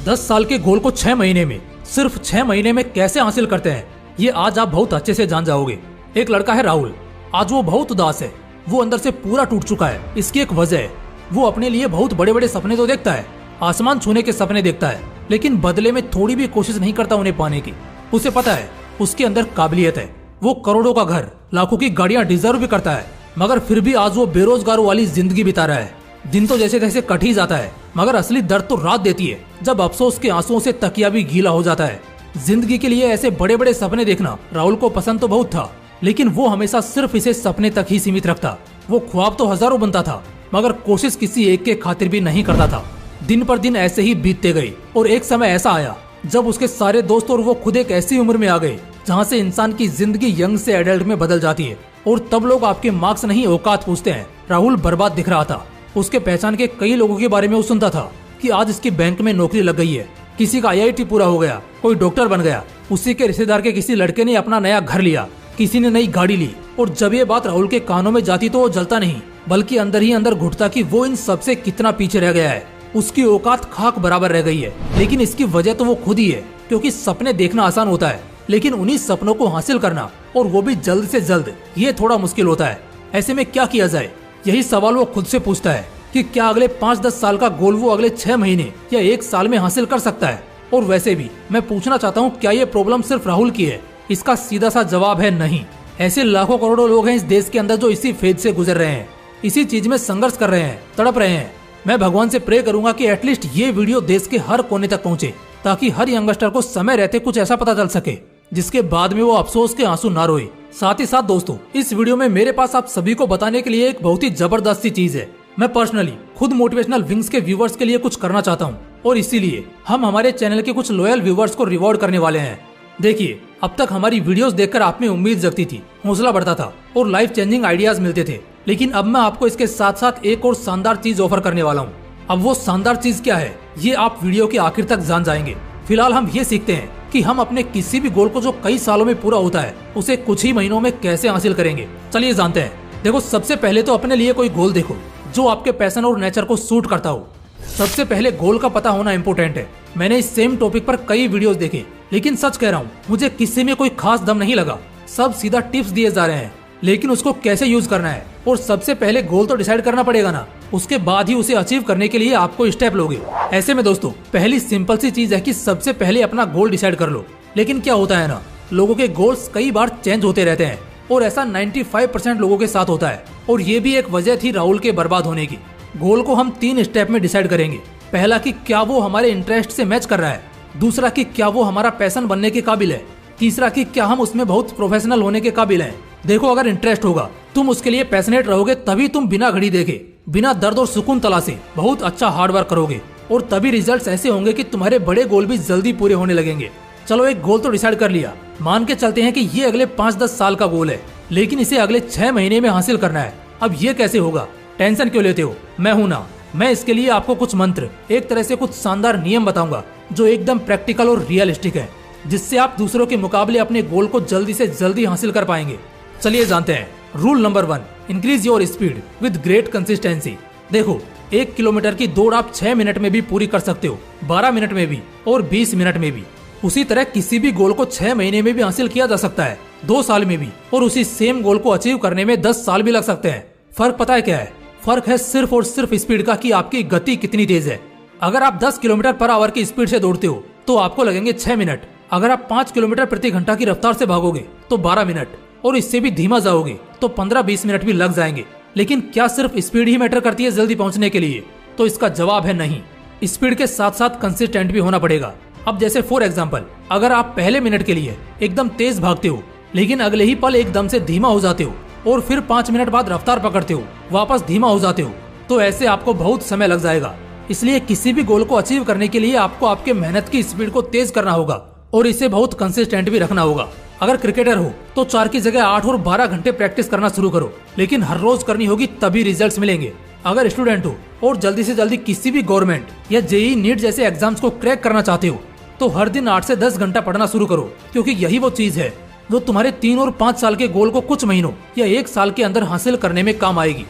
10 साल के गोल को 6 महीने में, सिर्फ 6 महीने में कैसे हासिल करते हैं, ये आज आप बहुत अच्छे से जान जाओगे। एक लड़का है राहुल। आज वो बहुत उदास है, वो अंदर से पूरा टूट चुका है। इसकी एक वजह है, वो अपने लिए बहुत बड़े बड़े सपने तो देखता है, आसमान छूने के सपने देखता है, लेकिन बदले में थोड़ी भी कोशिश नहीं करता उन्हें पाने की। उसे पता है उसके अंदर काबिलियत है, वो करोड़ों का घर, लाखों की गाड़ियां डिजर्व भी करता है, मगर फिर भी आज वो बेरोजगारों वाली जिंदगी बिता रहा है। दिन तो जैसे तैसे कट ही जाता है, मगर असली दर्द तो रात देती है, जब अफसोस के आंसुओं से तकिया भी गीला हो जाता है। जिंदगी के लिए ऐसे बड़े बड़े सपने देखना राहुल को पसंद तो बहुत था, लेकिन वो हमेशा सिर्फ इसे सपने तक ही सीमित रखता। वो ख्वाब तो हजारों बनता था, मगर कोशिश किसी एक के खातिर भी नहीं करता था। दिन पर दिन ऐसे ही बीतते गए और एक समय ऐसा आया जब उसके सारे दोस्त और वो खुद एक ऐसी उम्र में आ गए जहाँ से इंसान की जिंदगी यंग से एडल्ट में बदल जाती है, और तब लोग आपके मार्क्स नहीं औकात पूछते हैं। राहुल बर्बाद दिख रहा था। उसके पहचान के कई लोगों के बारे में वो सुनता था कि आज इसकी बैंक में नौकरी लग गई है, किसी का IIT पूरा हो गया, कोई डॉक्टर बन गया, उसी के रिश्तेदार के किसी लड़के ने अपना नया घर लिया, किसी ने नई गाड़ी ली। और जब ये बात राहुल के कानों में जाती तो वो जलता नहीं, बल्कि अंदर ही अंदर घुटता कि वो इन सबसे कितना पीछे रह गया है। उसकी औकात खाक बराबर रह गई है। लेकिन इसकी वजह तो वो खुद ही है, क्योंकि सपने देखना आसान होता है, लेकिन उन्हीं सपनों को हासिल करना, और वो भी जल्द से जल्द, ये थोड़ा मुश्किल होता है। ऐसे में क्या किया जाए, यही सवाल वो खुद से पूछता है कि क्या अगले 5-10 साल का गोल वो अगले 6 महीने या 1 साल में हासिल कर सकता है। और वैसे भी मैं पूछना चाहता हूँ, क्या ये प्रॉब्लम सिर्फ राहुल की है? इसका सीधा सा जवाब है नहीं। ऐसे लाखों करोड़ों लोग हैं इस देश के अंदर जो इसी फेज से गुजर रहे हैं, इसी चीज में संघर्ष कर रहे हैं, तड़प रहे हैं। मैं भगवान से प्रे करूंगा कि एटलीस्ट ये वीडियो देश के हर कोने तक पहुंचे, ताकि हर यंगस्टर को समय रहते कुछ ऐसा पता चल सके जिसके बाद में वो अफसोस के आंसू ना रोए। साथ ही साथ दोस्तों, इस वीडियो में मेरे पास आप सभी को बताने के लिए एक बहुत ही जबरदस्त सी चीज है। मैं पर्सनली खुद मोटिवेशनल विंग्स के व्यूवर्स के लिए कुछ करना चाहता हूँ, और इसीलिए हम हमारे चैनल के कुछ लॉयल व्यूवर्स को रिवॉर्ड करने वाले हैं। देखिए, अब तक हमारी वीडियोस देखकर आप में उम्मीद जगती थी, हौसला बढ़ता था और लाइफ चेंजिंग आइडियाज मिलते थे, लेकिन अब मैं आपको इसके साथ साथ एक और शानदार चीज ऑफर करने वाला हूँ। अब वो शानदार चीज क्या है, ये आप वीडियो के आखिर तक जान जाएंगे। फिलहाल हम ये सीखते हैं कि हम अपने किसी भी गोल को जो कई सालों में पूरा होता है, उसे कुछ ही महीनों में कैसे हासिल करेंगे। चलिए जानते हैं। देखो, सबसे पहले तो अपने लिए कोई गोल देखो जो आपके पैशन और नेचर को सूट करता हो। सबसे पहले गोल का पता होना इम्पोर्टेंट है। मैंने इस सेम टॉपिक पर कई वीडियोस देखे, लेकिन सच कह रहा हूँ, मुझे किसी में कोई खास दम नहीं लगा। सब सीधा टिप्स दिए जा रहे हैं, लेकिन उसको कैसे यूज करना है, और सबसे पहले गोल तो डिसाइड करना पड़ेगा ना, उसके बाद ही उसे अचीव करने के लिए आपको स्टेप लोगे। ऐसे में दोस्तों, पहली सिंपल सी चीज है कि सबसे पहले अपना गोल डिसाइड कर लो। लेकिन क्या होता है ना, लोगों के गोल्स कई बार चेंज होते रहते हैं, और ऐसा 95% लोगों के साथ होता है। और ये भी एक वजह थी राहुल के बर्बाद होने की। गोल को हम 3 स्टेप में डिसाइड करेंगे। पहला कि क्या वो हमारे इंटरेस्ट से मैच कर रहा है, दूसरा कि क्या वो हमारा पैशन बनने के काबिल है, तीसरा कि क्या हम उसमें बहुत प्रोफेशनल होने के काबिल हैं। देखो, अगर इंटरेस्ट होगा, तुम उसके लिए पैशनेट रहोगे, तभी तुम बिना घड़ी देखे, बिना दर्द और सुकून तलाशे बहुत अच्छा हार्ड वर्क करोगे, और तभी रिजल्ट्स ऐसे होंगे कि तुम्हारे बड़े गोल भी जल्दी पूरे होने लगेंगे। चलो, एक गोल तो डिसाइड कर लिया, मान के चलते हैं कि ये अगले 5-10 साल का गोल है, लेकिन इसे अगले 6 महीने में हासिल करना है। अब ये कैसे होगा? टेंशन क्यों लेते हो, मैं हूं ना। मैं इसके लिए आपको कुछ मंत्र, एक तरह से कुछ शानदार नियम बताऊंगा जो एकदम प्रैक्टिकल और रियलिस्टिक है, जिससे आप दूसरों के मुकाबले अपने गोल को जल्दी से जल्दी हासिल कर पाएंगे। चलिए जानते हैं। Rule number 1, increase your speed with great consistency. देखो, 1 किलोमीटर की दौड़ आप 6 मिनट में भी पूरी कर सकते हो, 12 मिनट में भी, और 20 मिनट में भी। उसी तरह किसी भी गोल को 6 महीने में भी हासिल किया जा सकता है, 2 साल में भी, और उसी सेम गोल को अचीव करने में 10 साल भी लग सकते हैं। फर्क पता है क्या है? फर्क है सिर्फ और सिर्फ स्पीड का, कि आपकी गति कितनी तेज है। अगर आप 10 किलोमीटर पर आवर की स्पीड से दौड़ते हो तो आपको लगेंगे 6 मिनट। अगर आप 5 किलोमीटर प्रति घंटा की रफ्तार से भागोगे तो 12 मिनट, और इससे भी धीमा जाओगे तो 15-20 मिनट भी लग जाएंगे। लेकिन क्या सिर्फ स्पीड ही मैटर करती है जल्दी पहुंचने के लिए? तो इसका जवाब है नहीं। स्पीड के साथ साथ कंसिस्टेंट भी होना पड़ेगा। अब जैसे फॉर एग्जाम्पल, अगर आप पहले मिनट के लिए एकदम तेज भागते हो, लेकिन अगले ही पल एकदम से धीमा हो जाते हो, और फिर 5 मिनट बाद रफ्तार पकड़ते हो, वापस धीमा हो जाते हो, तो ऐसे आपको बहुत समय लग जाएगा। इसलिए किसी भी गोल को अचीव करने के लिए आपको आपके मेहनत की स्पीड को तेज करना होगा, और इसे बहुत कंसिस्टेंट भी रखना होगा। अगर क्रिकेटर हो तो 4 की जगह 8 और 12 घंटे प्रैक्टिस करना शुरू करो, लेकिन हर रोज करनी होगी, तभी रिजल्ट्स मिलेंगे। अगर स्टूडेंट हो और जल्दी से जल्दी किसी भी गवर्नमेंट या JEE नीट जैसे एग्जाम्स को क्रैक करना चाहते हो, तो हर दिन 8 से 10 घंटा पढ़ना शुरू करो, क्योंकि यही वो चीज है जो तुम्हारे 3 और 5 साल के गोल को कुछ महीनों या 1 साल के अंदर हासिल करने में काम आएगी।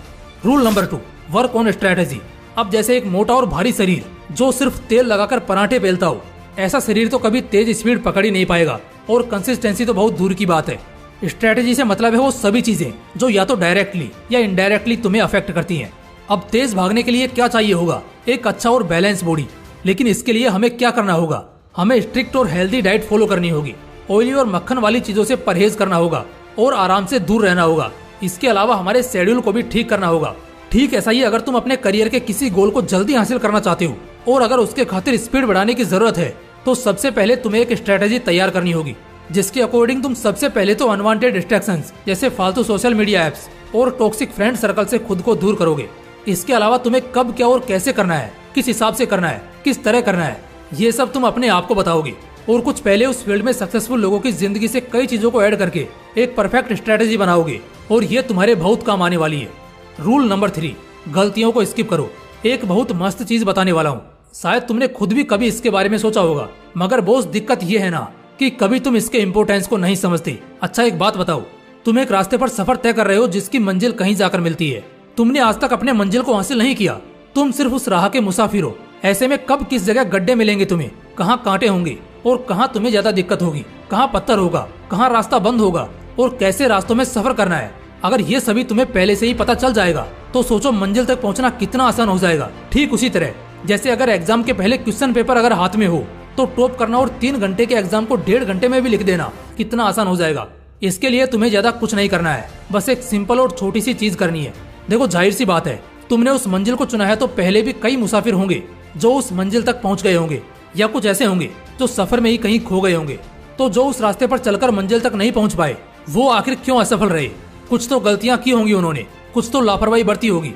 Rule number 2, work on strategy. अब जैसे एक मोटा और भारी शरीर जो सिर्फ तेल लगाकर पराठे बेलता हो, ऐसा शरीर तो कभी तेज स्पीड पकड़ ही नहीं पाएगा, और कंसिस्टेंसी तो बहुत दूर की बात है। स्ट्रेटेजी से मतलब है वो सभी चीजें जो या तो डायरेक्टली या इनडायरेक्टली तुम्हें अफेक्ट करती हैं। अब तेज भागने के लिए क्या चाहिए होगा? एक अच्छा और बैलेंस बॉडी। लेकिन इसके लिए हमें क्या करना होगा? हमें स्ट्रिक्ट और हेल्दी डाइट फॉलो करनी होगी, ऑयली और मक्खन वाली चीजों से परहेज करना होगा और आराम से दूर रहना होगा। इसके अलावा हमारे शेड्यूल को भी ठीक करना होगा। ठीक ऐसा ही अगर तुम अपने करियर के किसी गोल को जल्दी हासिल करना चाहते हो और अगर उसके खातिर स्पीड बढ़ाने की जरूरत है, तो सबसे पहले तुम्हें एक स्ट्रेटेजी तैयार करनी होगी, जिसके अकॉर्डिंग तुम सबसे पहले तो अनवांटेड डिस्ट्रैक्शंस जैसे फालतू सोशल मीडिया एप्स और टॉक्सिक फ्रेंड सर्कल से खुद को दूर करोगे। इसके अलावा तुम्हें कब क्या और कैसे करना है, किस हिसाब से करना है, किस तरह करना है, ये सब तुम अपने आप को बताओगे और कुछ पहले उस फील्ड में सक्सेसफुल लोगों की जिंदगी से कई चीजों को ऐड करके एक परफेक्ट स्ट्रेटेजी बनाओगे और ये तुम्हारे बहुत काम आने वाली है। रूल नंबर 3, गलतियों को स्किप करो। एक बहुत मस्त चीज बताने वाला हूँ, शायद तुमने खुद भी कभी इसके बारे में सोचा होगा, मगर बॉस दिक्कत ये है ना कि कभी तुम इसके इम्पोर्टेंस को नहीं समझते। अच्छा एक बात बताओ, तुम एक रास्ते पर सफर तय कर रहे हो जिसकी मंजिल कहीं जाकर मिलती है। तुमने आज तक अपने मंजिल को हासिल नहीं किया, तुम सिर्फ उस राह के मुसाफिर हो। ऐसे में कब किस जगह गड्ढे मिलेंगे तुम्हें, कहाँ कांटे होंगे और कहाँ तुम्हें ज्यादा दिक्कत होगी, कहाँ पत्थर होगा, कहाँ रास्ता बंद होगा और कैसे रास्तों में सफर करना है, अगर ये सभी तुम्हें पहले से ही पता चल जाएगा तो सोचो मंजिल तक पहुंचना कितना आसान हो जाएगा। ठीक उसी तरह जैसे अगर एग्जाम के पहले क्वेश्चन पेपर अगर हाथ में हो तो टॉप करना और 3 घंटे के एग्जाम को 1.5 घंटे में भी लिख देना कितना आसान हो जाएगा। इसके लिए तुम्हें ज्यादा कुछ नहीं करना है, बस एक सिंपल और छोटी सी चीज करनी है। देखो जाहिर सी बात है, तुमने उस मंजिल को चुना है तो पहले भी कई मुसाफिर होंगे जो उस मंजिल तक पहुंच गए होंगे, या कुछ ऐसे होंगे जो सफर में ही कहीं खो गए होंगे। तो जो उस रास्ते पर चलकर मंजिल तक नहीं पहुंच पाए वो आखिर क्यों असफल रहे? कुछ तो गलतियां की होंगी उन्होंने, कुछ तो लापरवाही बरती होगी।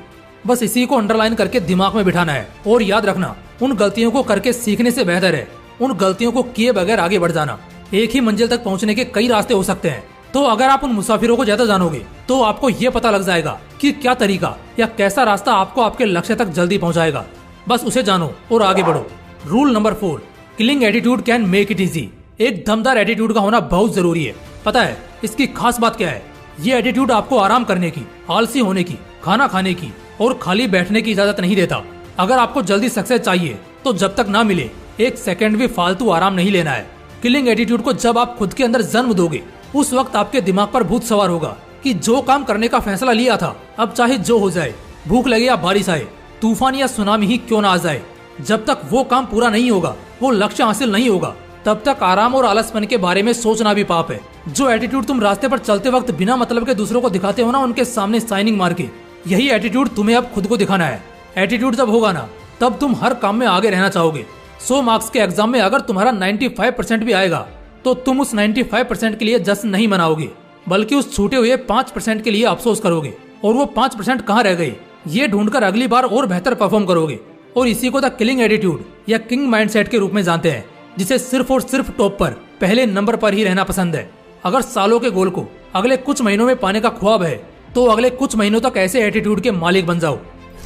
बस इसी को अंडरलाइन करके दिमाग में बिठाना है और याद रखना, उन गलतियों को करके सीखने से बेहतर है उन गलतियों को किए बगैर आगे बढ़ जाना। एक ही मंजिल तक पहुंचने के कई रास्ते हो सकते हैं, तो अगर आप उन मुसाफिरों को ज्यादा जानोगे तो आपको ये पता लग जाएगा कि क्या तरीका या कैसा रास्ता आपको आपके लक्ष्य तक जल्दी पहुंचाएगा। बस उसे जानो और आगे बढ़ो। Rule number 4, killing attitude can make it easy. एक दमदार एटीट्यूड का होना बहुत जरूरी है। पता है इसकी खास बात क्या है? ये एटीट्यूड आपको आराम करने की, आलसी होने की, खाना खाने की और खाली बैठने की इजाजत नहीं देता। अगर आपको जल्दी सक्सेस चाहिए तो जब तक ना मिले 1 सेकंड भी फालतू आराम नहीं लेना है। किलिंग एटीट्यूड को जब आप खुद के अंदर जन्म दोगे उस वक्त आपके दिमाग पर भूत सवार होगा कि जो काम करने का फैसला लिया था अब चाहे जो हो जाए, भूख लगे या बारिश आए, तूफान या सुनामी ही क्यों ना आ जाए, जब तक वो काम पूरा नहीं होगा, वो लक्ष्य हासिल नहीं होगा, तब तक आराम और आलसपन के बारे में सोचना भी पाप है। जो एटीट्यूड तुम रास्ते पर चलते वक्त बिना मतलब के दूसरों को दिखाते हो ना, उनके सामने शाइनिंग मार के, यही एटीट्यूड तुम्हें अब खुद को दिखाना है। एटीट्यूड जब होगा ना तब तुम हर काम में आगे रहना चाहोगे। 100 मार्क्स के एग्जाम में अगर तुम्हारा 95% भी आएगा तो तुम उस 95% के लिए जश्न नहीं मनाओगे, बल्कि उस छूटे हुए 5% के लिए अफसोस करोगे और वो 5% कहाँ रह गए ये ढूंढकर अगली बार और बेहतर परफॉर्म करोगे। और इसी को द किलिंग एटीट्यूड या किंग माइंडसेट के रूप में जानते हैं, जिसे सिर्फ और सिर्फ टॉप पर, पहले नंबर पर ही रहना पसंद है। अगर सालों के गोल को अगले कुछ महीनों में पाने का ख्वाब है तो अगले कुछ महीनों तक ऐसे एटीट्यूड के मालिक बन जाओ।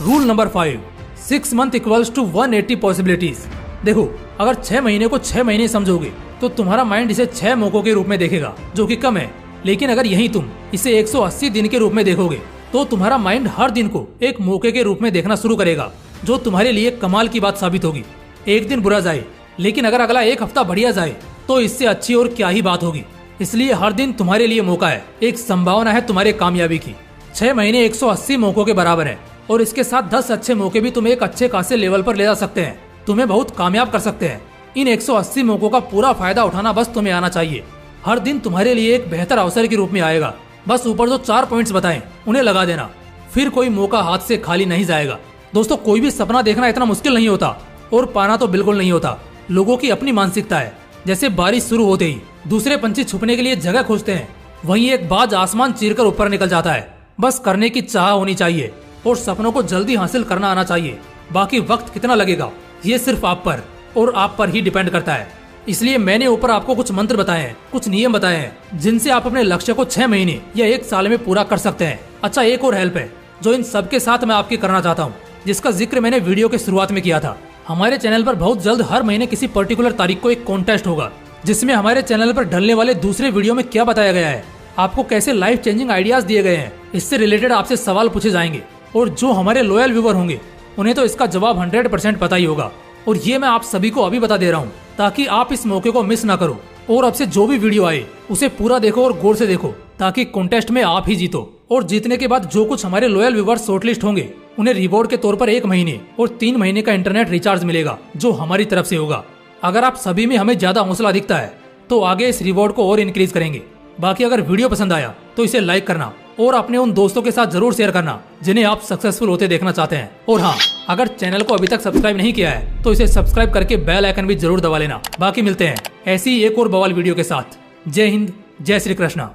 Rule number 5, 6 month equals to 180 possibilities. देखो अगर 6 महीने को 6 महीने समझोगे तो तुम्हारा माइंड इसे 6 मौकों के रूप में देखेगा, जो कि कम है। लेकिन अगर यही तुम इसे 180 दिन के रूप में देखोगे तो तुम्हारा माइंड हर दिन को एक मौके के रूप में देखना शुरू करेगा, जो तुम्हारे लिए कमाल की बात साबित होगी। एक दिन बुरा जाए लेकिन अगर अगला एक हफ्ता बढ़िया जाए तो इससे अच्छी और क्या ही बात होगी। इसलिए हर दिन तुम्हारे लिए मौका है, एक संभावना है तुम्हारे कामयाबी की। 6 महीने 180 मौकों के बराबर है और इसके साथ 10 अच्छे मौके भी तुम्हें एक अच्छे खासे लेवल पर ले जा सकते हैं, तुम्हें बहुत कामयाब कर सकते हैं। इन 180 मौकों का पूरा फायदा उठाना बस तुम्हें आना चाहिए। हर दिन तुम्हारे लिए एक बेहतर अवसर के रूप में आएगा। बस ऊपर जो 4 पॉइंट्स बताएं उन्हें लगा देना, फिर कोई मौका हाथ से खाली नहीं जाएगा। दोस्तों कोई भी सपना देखना इतना मुश्किल नहीं होता और पाना तो बिल्कुल नहीं होता। लोगों की अपनी मानसिकता है। जैसे बारिश शुरू होते ही दूसरे पंछी छुपने के लिए जगह खोजते हैं, वहीं एक बाज आसमान चीरकर ऊपर निकल जाता है। बस करने की चाह होनी चाहिए और सपनों को जल्दी हासिल करना आना चाहिए। बाकी वक्त कितना लगेगा ये सिर्फ आप पर और आप पर ही डिपेंड करता है। इसलिए मैंने ऊपर आपको कुछ मंत्र बताए हैं, कुछ नियम बताए हैं, जिनसे आप अपने लक्ष्य को 6 महीने या 1 साल में पूरा कर सकते हैं। अच्छा एक और हेल्प है जो इन सबके साथ मैं आपकी करना चाहता हूँ, जिसका जिक्र मैंने वीडियो के शुरुआत में किया था। हमारे चैनल पर बहुत जल्द हर महीने किसी पर्टिकुलर तारीख को एक कॉन्टेस्ट होगा, जिसमें हमारे चैनल पर डलने वाले दूसरे वीडियो में क्या बताया गया है, आपको कैसे लाइफ चेंजिंग आइडियाज दिए गए हैं, इससे रिलेटेड आपसे सवाल पूछे जाएंगे और जो हमारे लॉयल व्यूअर होंगे उन्हें तो इसका जवाब 100% पता ही होगा। और ये मैं आप सभी को अभी बता दे रहा हूँ ताकि आप इस मौके को मिस ना करो। और अब से जो भी वीडियो आए उसे पूरा देखो और गौर से देखो ताकि कॉन्टेस्ट में आप ही जीतो। और जीतने के बाद जो कुछ हमारे लॉयल व्यूवर्स शॉर्टलिस्ट होंगे उन्हें रिवॉर्ड के तौर पर 1 महीने और 3 महीने का इंटरनेट रिचार्ज मिलेगा जो हमारी तरफ से होगा। अगर आप सभी में हमें ज्यादा हौसला दिखता है तो आगे इस रिवॉर्ड को और इंक्रीज करेंगे। बाकी अगर वीडियो पसंद आया तो इसे लाइक करना और अपने उन दोस्तों के साथ जरूर शेयर करना जिन्हें आप सक्सेसफुल होते देखना चाहते हैं। और हाँ, अगर चैनल को अभी तक सब्सक्राइब नहीं किया है तो इसे सब्सक्राइब करके बेल आइकन भी जरूर दबा लेना। बाकी मिलते हैं ऐसी एक और बवाल वीडियो के साथ। जय हिंद, जय श्री कृष्णा।